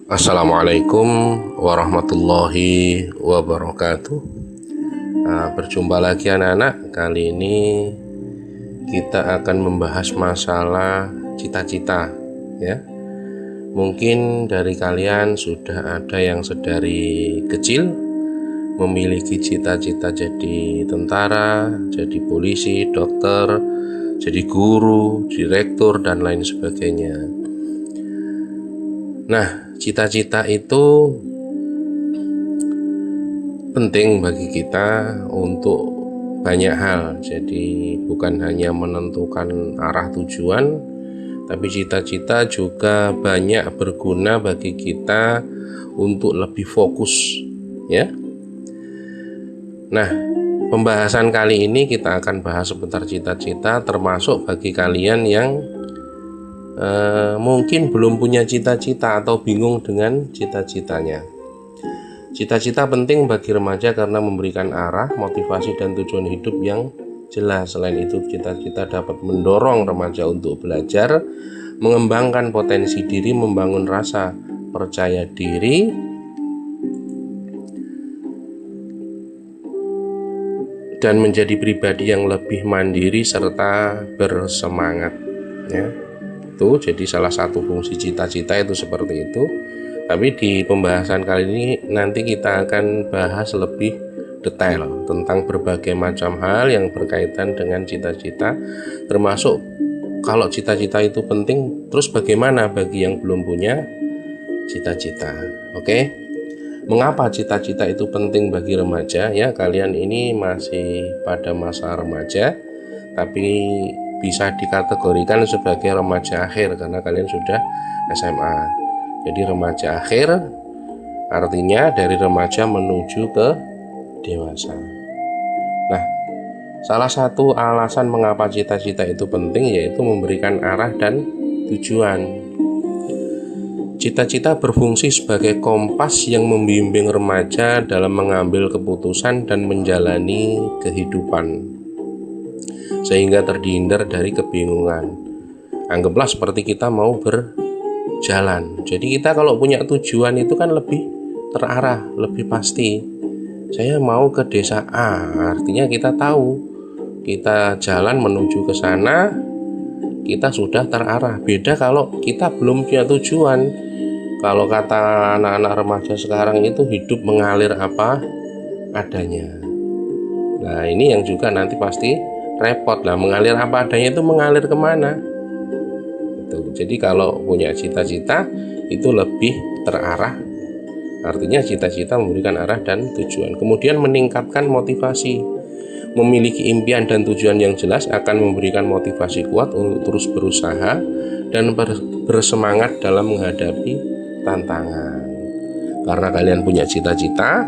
Assalamualaikum warahmatullahi wabarakatuh. Berjumpa lagi anak-anak. Kali ini kita akan membahas masalah cita-cita ya. Mungkin dari kalian sudah ada yang sedari kecil memiliki cita-cita jadi tentara, jadi polisi, dokter, jadi guru, direktur, dan lain sebagainya. Nah, cita-cita itu penting bagi kita untuk banyak hal. Jadi bukan hanya menentukan arah tujuan, tapi cita-cita juga banyak berguna bagi kita untuk lebih fokus ya. Nah, pembahasan kali ini kita akan bahas seputar cita-cita, termasuk bagi kalian yang mungkin belum punya cita-cita atau bingung dengan cita-citanya. Cita-cita penting bagi remaja karena memberikan arah, motivasi, dan tujuan hidup yang jelas. Selain itu, cita-cita dapat mendorong remaja untuk belajar, mengembangkan potensi diri, membangun rasa percaya diri, dan menjadi pribadi yang lebih mandiri serta bersemangat ya. Itu jadi salah satu fungsi cita-cita itu seperti itu. Tapi di pembahasan kali ini nanti kita akan bahas lebih detail tentang berbagai macam hal yang berkaitan dengan cita-cita, termasuk kalau cita-cita itu penting, terus bagaimana bagi yang belum punya cita-cita. Oke? Mengapa cita-cita itu penting bagi remaja ya? Kalian ini masih pada masa remaja, tapi bisa dikategorikan sebagai remaja akhir karena kalian sudah SMA. Jadi remaja akhir artinya dari remaja menuju ke dewasa. Nah, salah satu alasan mengapa cita-cita itu penting yaitu memberikan arah dan tujuan. Cita-cita berfungsi sebagai kompas yang membimbing remaja dalam mengambil keputusan dan menjalani kehidupan, sehingga terhindar dari kebingungan. Anggaplah seperti kita mau berjalan. Jadi kita kalau punya tujuan itu kan lebih terarah, lebih pasti. Saya mau ke desa A, artinya kita tahu kita jalan menuju ke sana, kita sudah terarah. Beda kalau kita belum punya tujuan. Kalau kata anak-anak remaja sekarang itu hidup mengalir apa adanya. Nah, ini yang juga nanti pasti repot lah. Mengalir apa adanya itu mengalir kemana? Jadi kalau punya cita-cita itu lebih terarah, artinya cita-cita memberikan arah dan tujuan. Kemudian meningkatkan motivasi. Memiliki impian dan tujuan yang jelas akan memberikan motivasi kuat untuk terus berusaha dan bersemangat dalam menghadapi tantangan. Karena kalian punya cita-cita,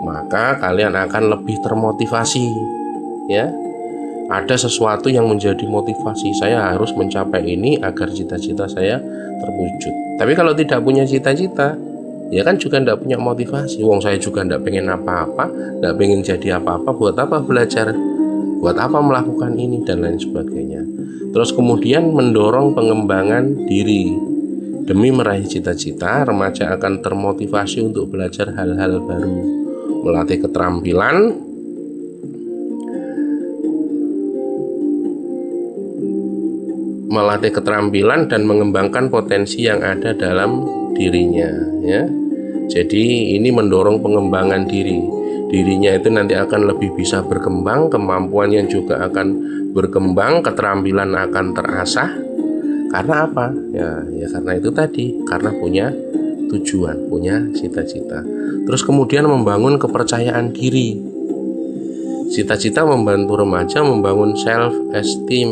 maka kalian akan lebih termotivasi ya. Ada sesuatu yang menjadi motivasi, saya harus mencapai ini agar cita-cita saya terwujud. Tapi kalau tidak punya cita-cita, ya kan juga tidak punya motivasi. Wong saya juga tidak pengen apa-apa, tidak pengen jadi apa-apa, buat apa belajar, buat apa melakukan ini, dan lain sebagainya. Terus kemudian mendorong pengembangan diri. Demi meraih cita-cita, remaja akan termotivasi untuk belajar hal-hal baru, melatih keterampilan dan mengembangkan potensi yang ada dalam dirinya ya. Jadi ini mendorong pengembangan diri. Dirinya itu nanti akan lebih bisa berkembang, kemampuannya juga akan berkembang, keterampilan akan terasah. Karena apa? Ya karena itu tadi, karena punya tujuan, punya cita-cita. Terus kemudian membangun kepercayaan diri. Cita-cita membantu remaja membangun self-esteem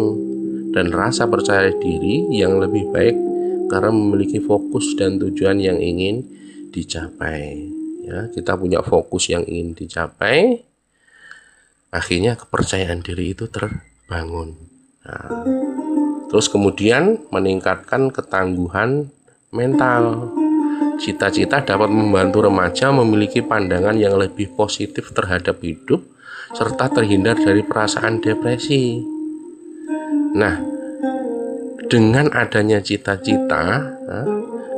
dan rasa percaya diri yang lebih baik karena memiliki fokus dan tujuan yang ingin dicapai. Ya, kita punya fokus yang ingin dicapai, akhirnya kepercayaan diri itu terbangun. Nah, terus kemudian meningkatkan ketangguhan mental. Cita-cita dapat membantu remaja memiliki pandangan yang lebih positif terhadap hidup serta terhindar dari perasaan depresi. Nah, dengan adanya cita-cita,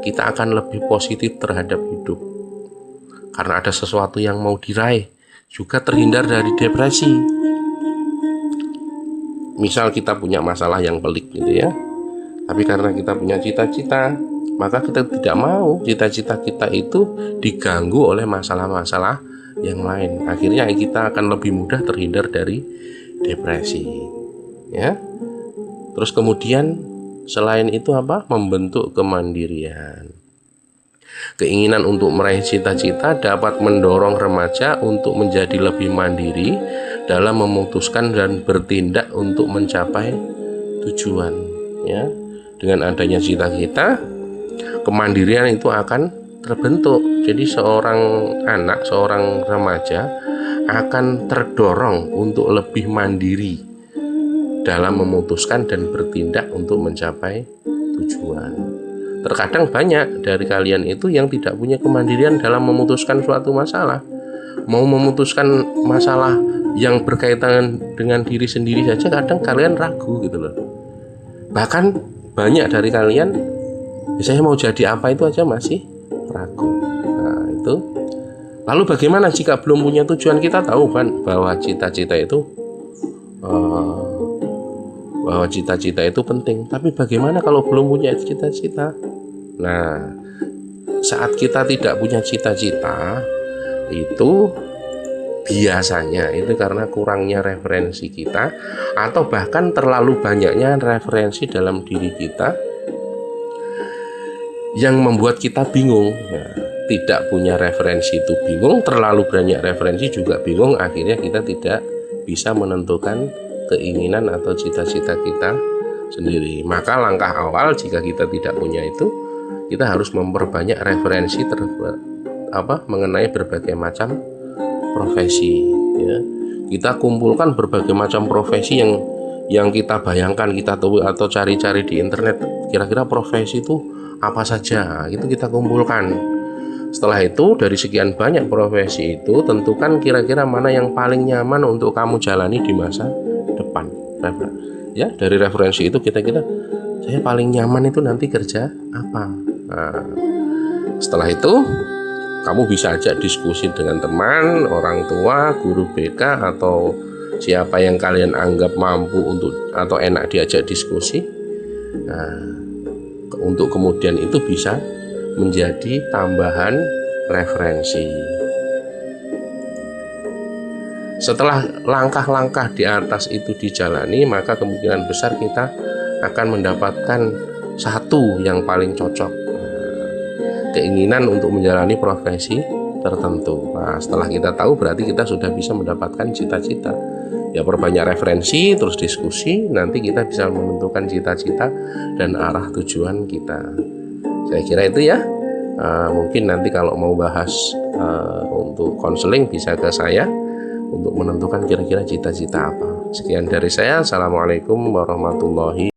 kita akan lebih positif terhadap hidup. Karena ada sesuatu yang mau diraih, juga terhindar dari depresi. Misal kita punya masalah yang pelik gitu ya, tapi karena kita punya cita-cita, maka kita tidak mau cita-cita kita itu diganggu oleh masalah-masalah yang lain. Akhirnya kita akan lebih mudah terhindar dari depresi, ya. Terus kemudian selain itu apa? Membentuk kemandirian. Keinginan untuk meraih cita-cita dapat mendorong remaja untuk menjadi lebih mandiri dalam memutuskan dan bertindak untuk mencapai tujuan, ya. Dengan adanya cita-cita, kemandirian itu akan terbentuk. Jadi seorang anak, seorang remaja akan terdorong untuk lebih mandiri dalam memutuskan dan bertindak untuk mencapai tujuan. Terkadang banyak dari kalian itu yang tidak punya kemandirian dalam memutuskan suatu masalah. Mau memutuskan masalah yang berkaitan dengan diri sendiri saja kadang kalian ragu gitu loh. Bahkan banyak dari kalian, saya mau jadi apa itu aja masih ragu. Nah itu. Lalu bagaimana jika belum punya tujuan? Kita tahu kan bahwa cita-cita itu penting. Tapi bagaimana kalau belum punya cita-cita? Nah, saat kita tidak punya cita-cita, itu biasanya itu karena kurangnya referensi kita, atau bahkan terlalu banyaknya referensi dalam diri kita yang membuat kita bingung. Ya, tidak punya referensi itu bingung, terlalu banyak referensi juga bingung. Akhirnya kita tidak bisa menentukan keinginan atau cita-cita kita sendiri. Maka langkah awal jika kita tidak punya itu, kita harus memperbanyak referensi mengenai berbagai macam profesi, ya. Kita kumpulkan berbagai macam profesi yang kita bayangkan, kita tahu atau cari-cari di internet, kira-kira profesi itu apa saja, itu kita kumpulkan. Setelah itu, dari sekian banyak profesi itu, tentukan kira-kira mana yang paling nyaman untuk kamu jalani di masa depan. Ya, dari referensi itu kira-kira saya paling nyaman itu nanti kerja apa. Nah, setelah itu kamu bisa ajak diskusi dengan teman, orang tua, guru BK, atau siapa yang kalian anggap mampu untuk atau enak diajak diskusi. Nah, untuk kemudian itu bisa menjadi tambahan referensi. Setelah langkah-langkah di atas itu dijalani, maka kemungkinan besar kita akan mendapatkan satu yang paling cocok, keinginan untuk menjalani profesi tertentu. Nah, setelah kita tahu berarti kita sudah bisa mendapatkan cita-cita. Ya, perbanyak referensi, terus diskusi, nanti kita bisa menentukan cita-cita dan arah tujuan kita. Saya kira itu ya. Mungkin nanti kalau mau bahas untuk konseling bisa ke saya untuk menentukan kira-kira cita-cita apa. Sekian dari saya. Assalamualaikum warahmatullahi wabarakatuh.